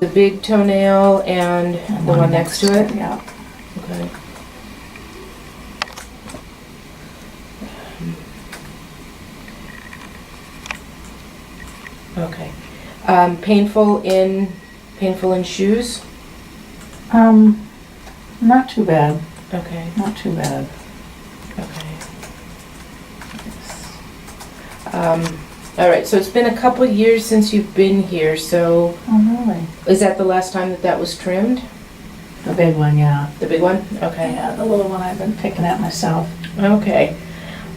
The big toenail and the one next to it? Yeah. Okay. Okay. Painful in shoes? Not too bad. Okay. Not too bad. Okay. All right, so it's been a couple years since you've been here, so Oh, really? is that the last time that was trimmed? The big one, yeah. The big one? Okay. Yeah, the little one I've been picking at myself. Okay.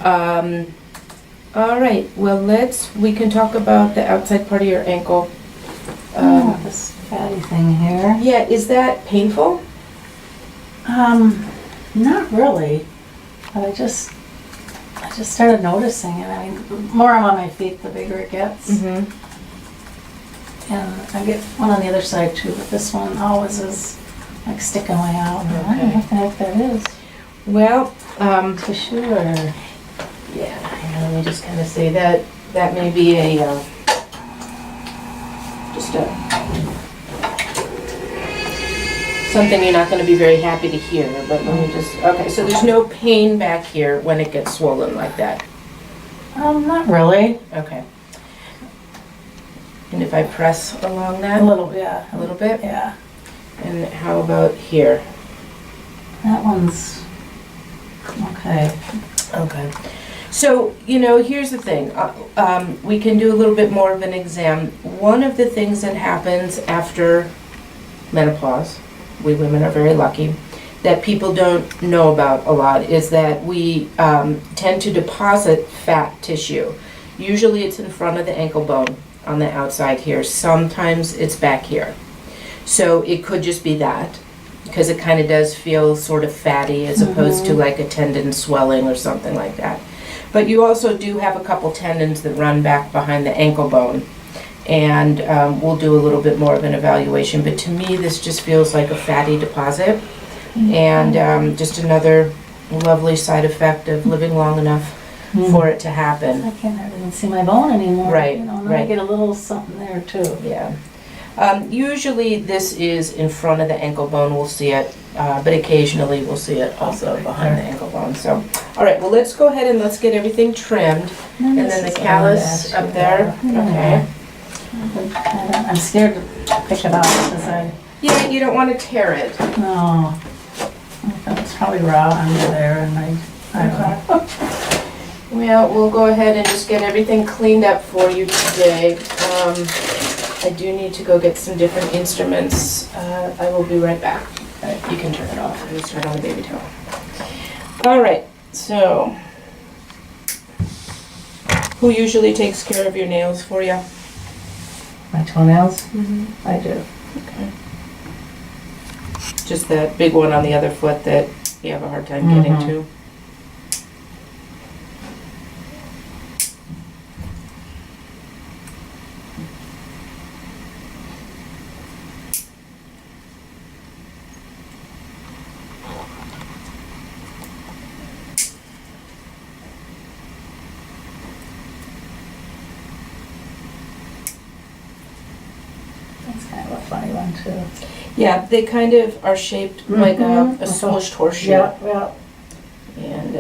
All right, well, we can talk about the outside part of your ankle. This fatty thing here. Yeah, is that painful? Not really, but I just started noticing it. I mean, the more I'm on my feet, the bigger it gets. Mm-hmm. And I get one on the other side too, but this one always is like sticking way out. I don't know Okay. what the heck that is. Well, Tissue or? yeah, let me just kind of say that may be something you're not going to be very happy to hear, but let me just, okay, so there's no pain back here when it gets swollen like that? Not really. Okay. And if I press along that? A little, yeah. A little bit? Yeah. And how about here? That one's okay. Okay. So, here's the thing. We can do a little bit more of an exam. One of the things that happens after menopause, we women are very lucky, that people don't know about a lot is that we tend to deposit fat tissue. Usually it's in front of the ankle bone on the outside here. Sometimes it's back here. So it could just be that, because it kind of does feel sort of fatty as opposed to like a tendon swelling or something like that. But you also do have a couple tendons that run back behind the ankle bone. And we'll do a little bit more of an evaluation. But to me, this just feels like a fatty deposit. And just another lovely side effect of living long enough for it to happen. I can't even see my bone anymore. Right, And I right. get a little something there too. Yeah. Usually this is in front of the ankle bone, we'll see it, but occasionally we'll see it also behind the ankle bone. So, all right, well, let's go ahead and let's get everything trimmed. And then the callus up there, okay. I'm scared to pick it out because Yeah, you don't want to tear it. no, it's probably raw under there and I don't know. Well, we'll go ahead and just get everything cleaned up for you today. I do need to go get some different instruments. I will be right back. You can turn it off and we'll start on the baby towel. All right, so who usually takes care of your nails for you? My toenails? Mm-hmm. I do. Okay. Just that big one on the other foot that you have a hard time getting to. That's kind of a funny one too. Yeah, they kind of are shaped like a smushed horseshoe. Yeah. And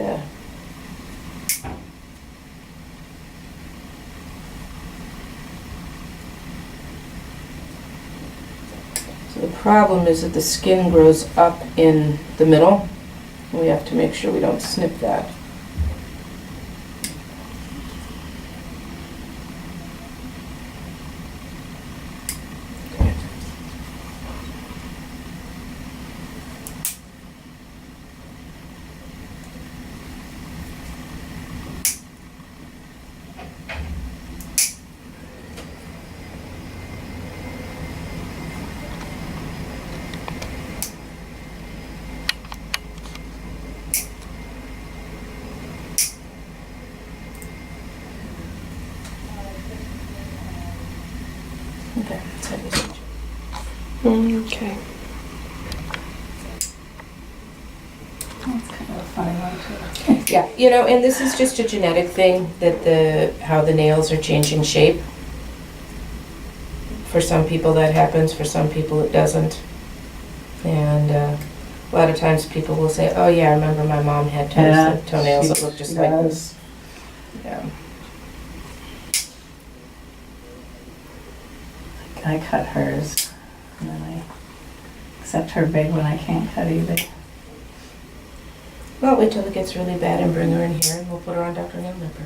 so the problem is that the skin grows up in the middle. We have to make sure we don't snip that. Okay. Okay, let's have this. Okay. That's kind of a funny one too. Yeah, and this is just a genetic thing that how the nails are changing shape For some people that happens, for some people it doesn't. And a lot of times people will say, oh yeah, I remember my mom had toenails that look just like this. Yeah. I cut hers, and then except her big one I can't cut either. Well, wait till it gets really bad and bring her in here and we'll put her on Dr. Nail Nipper.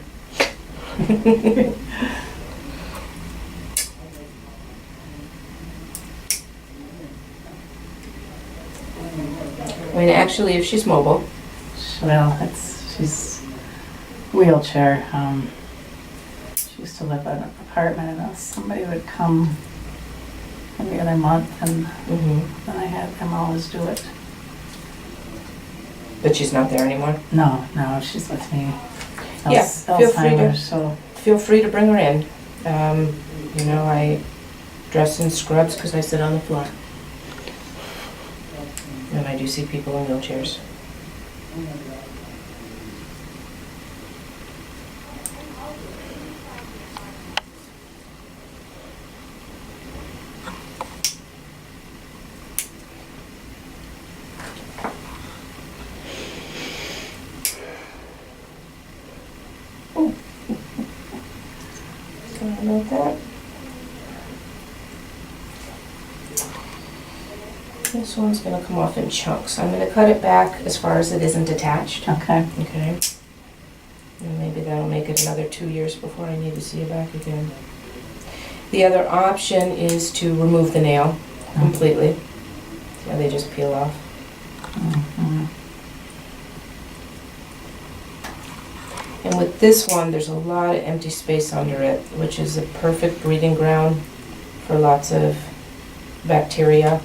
I mean, actually, if she's mobile. Well, she's wheelchair. She used to live in an apartment, and somebody would come every other month, and then I had them always do it. But she's not there anymore? No, she's with me. Yeah, feel free to bring her in. You know, I dress in scrubs because I sit on the floor. And I do see people in wheelchairs. Sorry about that. This one's going to come off in chunks. I'm going to cut it back as far as it isn't attached. Okay. Okay. And maybe that'll make it another 2 years before I need to see it back again. The other option is to remove the nail completely. Yeah, they just peel off. And with this one, there's a lot of empty space under it, which is a perfect breeding ground for lots of bacteria.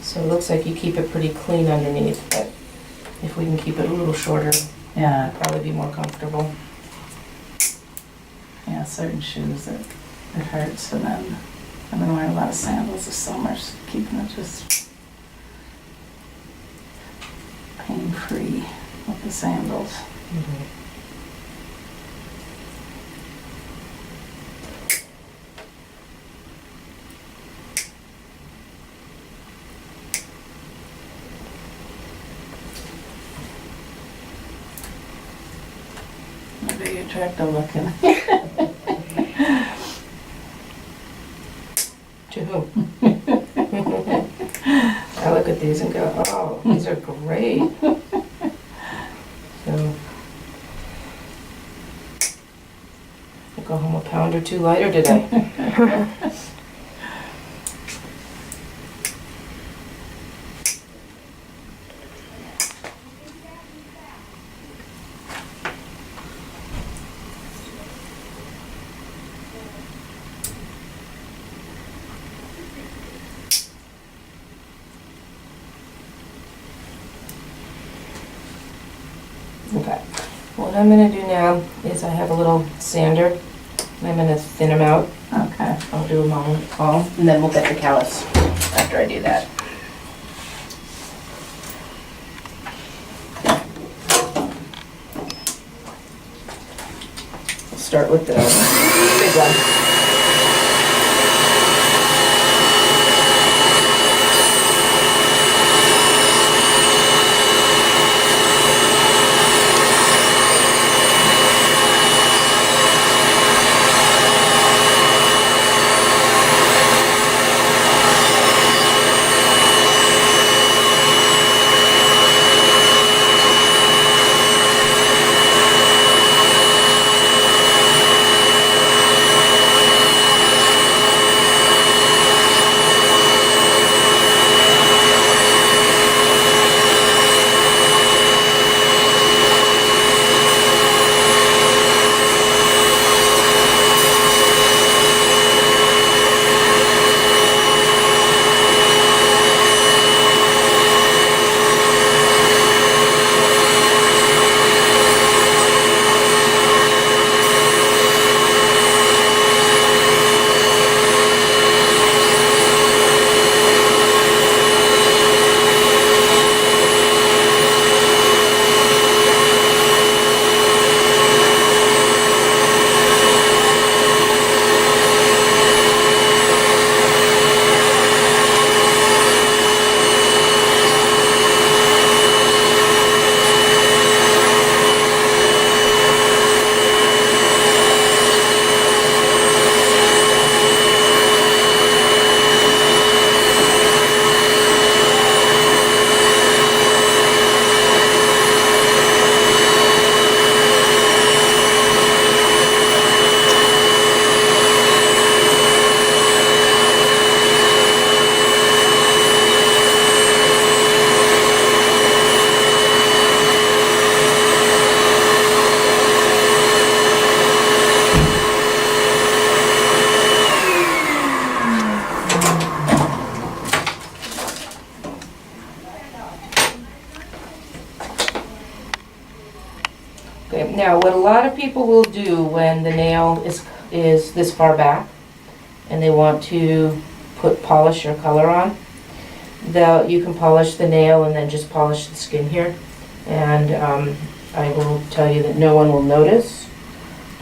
So it looks like you keep it pretty clean underneath, but if we can keep it a little shorter, Yeah. it'll probably be more comfortable. Yeah, certain shoes it hurts, and then I've been wearing a lot of sandals this summer, so keeping it just pain-free with the sandals. Very attractive looking. To whom? I look at these and go, oh, these are great. So, I'll go home a pound or two lighter today. Okay, what I'm going to do now is I have a little sander, and I'm going to thin them out. Okay. I'll do them all, and then we'll get the callus after I do that. I'll start with the big one. Now, what a lot of people will do when the nail is this far back and they want to put polish or color on, you can polish the nail and then just polish the skin here. And I will tell you that no one will notice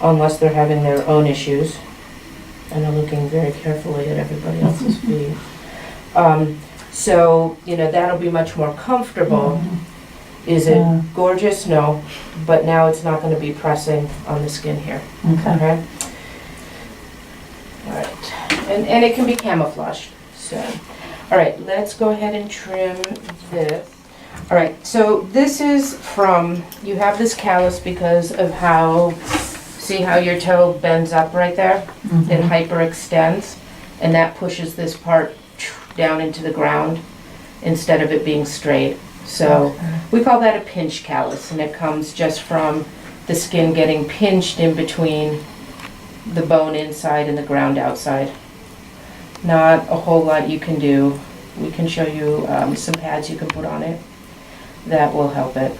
unless they're having their own issues. And I'm looking very carefully at everybody else's feet. So, you know, that'll be much more comfortable. Is it gorgeous? No. But now it's not going to be pressing on the skin here. Okay? All right. And it can be camouflaged. So, all right, let's go ahead and trim this. All right, so this is from, you have this callus because of how, see how your toe bends up right there? It hyperextends, and that pushes this part down into the ground instead of it being straight. So we call that a pinch callus, and it comes just from the skin getting pinched in between the bone inside and the ground outside. Not a whole lot you can do. We can show you some pads you can put on it that will help it.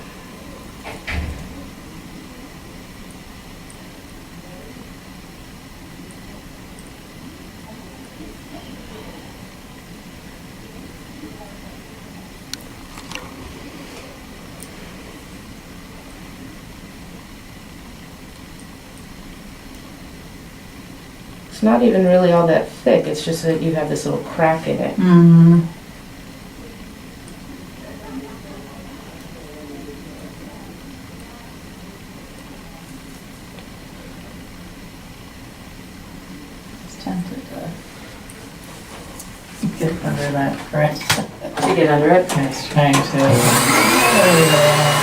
It's not even really all that thick, it's just that you have this little crack in it. It's tempted to get under that first. To get under it. I was trying to. There we go.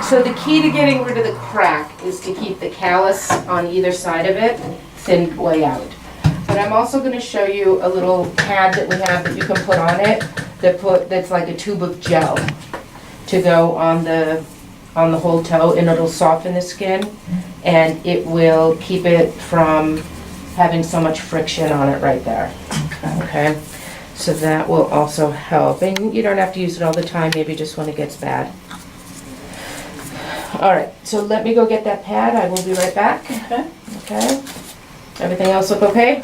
So the key to getting rid of the crack is to keep the callus on either side of it thinned way out. But I'm also going to show you a little pad that we have that you can put on it that's like a tube of gel to go on the whole toe, and it'll soften the skin and it will keep it from having so much friction on it right there. Okay? So that will also help. And you don't have to use it all the time, maybe just when it gets bad. All right, so let me go get that pad. I will be right back. Okay. Everything else look okay?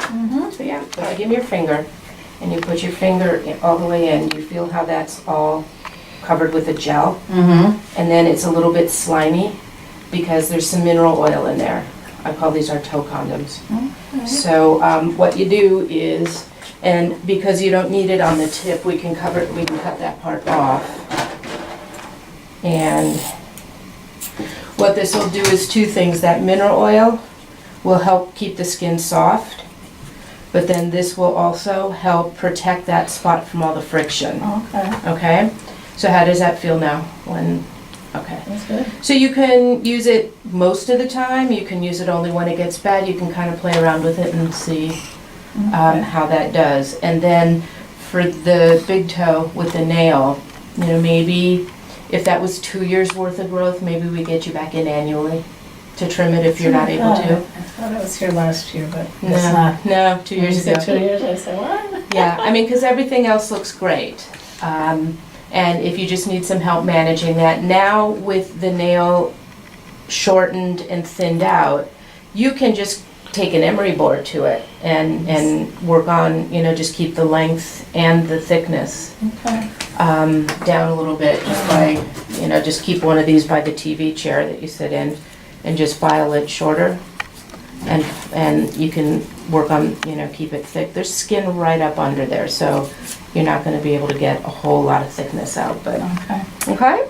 So yeah, give me your finger. And you put your finger all the way in. You feel how that's all covered with a gel. And then it's a little bit slimy because there's some mineral oil in there. I call these our toe condoms. So what you do is, and because you don't need it on the tip, we can cut that part off. And what this will do is two things. That mineral oil will help keep the skin soft, but then this will also help protect that spot from all the friction. Okay? So how does that feel now? Okay. That's good. So you can use it most of the time. You can use it only when it gets bad. You can kind of play around with it and see how that does. And then for the big toe with the nail, you know, maybe if that was 2 years worth of growth, maybe we get you back in annually to trim it if you're not able to. I thought it was here last year, but it's No, not. no, 2 years ago. 2 years, I said, what? Yeah, I mean, because everything else looks great. And if you just need some help managing that, now with the nail shortened and thinned out, you can just take an emery board to it and work on, you know, just keep the length and the thickness down a little bit, just by, you know, just keep one of these by the TV chair that you sit in and just file it shorter, and you can work on, you know, keep it thick. There's skin right up under there, so you're not going to be able to get a whole lot of thickness out, but okay.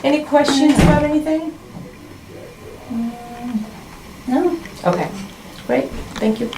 Any questions about anything? No. Okay, great, thank you.